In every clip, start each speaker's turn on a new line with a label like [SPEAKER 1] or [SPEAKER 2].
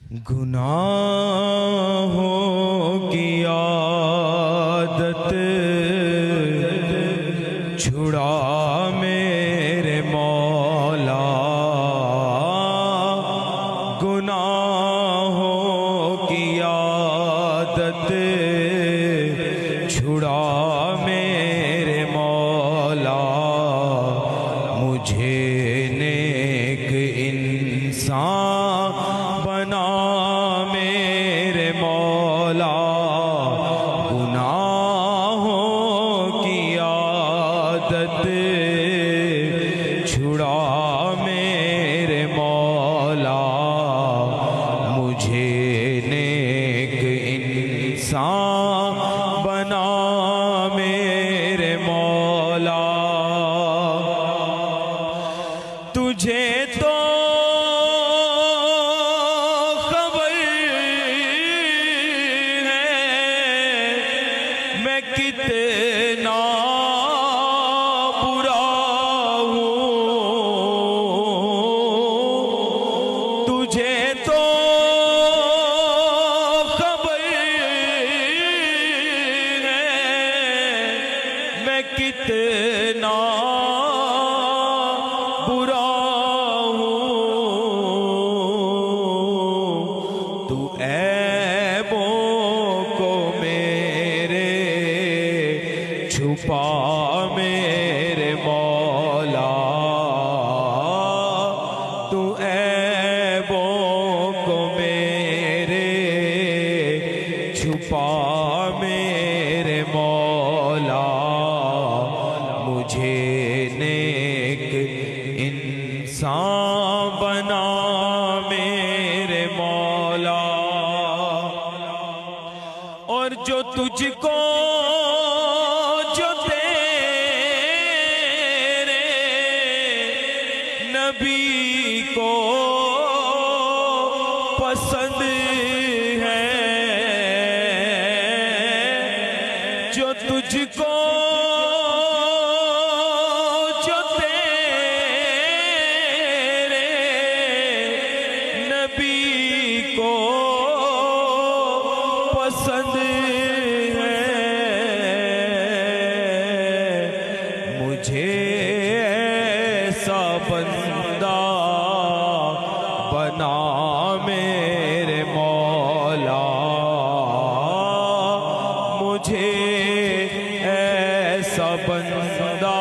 [SPEAKER 1] گناہوں کی عادت چھڑا میرے مولا، گناہوں کی عادت چھڑا میرے مولا، مجھے نیک انسان بنا میرے مولا، گناہوں کی عادت چھڑا میرے مولا، مجھے نیک انسان بنا میرے مولا، تجھے تو کتنا برا ہوں، تجھے تو خبر ہے میں کتنا برا ہوں، تو عیبوں کو چھپا میرے مولا، تو عیبوں کو میرے چھپا میرے مولا، مجھے نیک انسان بنا میرے مولا، اور جو تجھ کو نبی کو پسند ہے، جو تجھ کو جو تیرے نبی کو پسند ہے، مجھے ایسا بندہ بنا میرے مولا، مجھے ایسا بندہ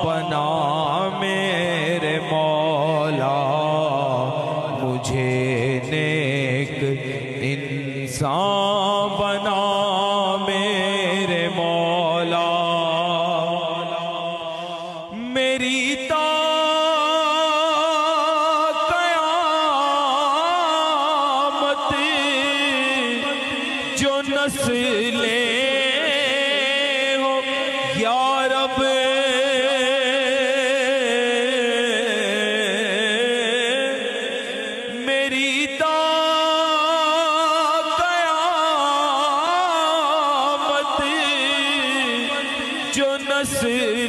[SPEAKER 1] بنا میرے مولا، مجھے نیک انسان بنا میرے مولا، میری قیامت جو نسلیں ہو یا رب، میری قیامت جو نسلیں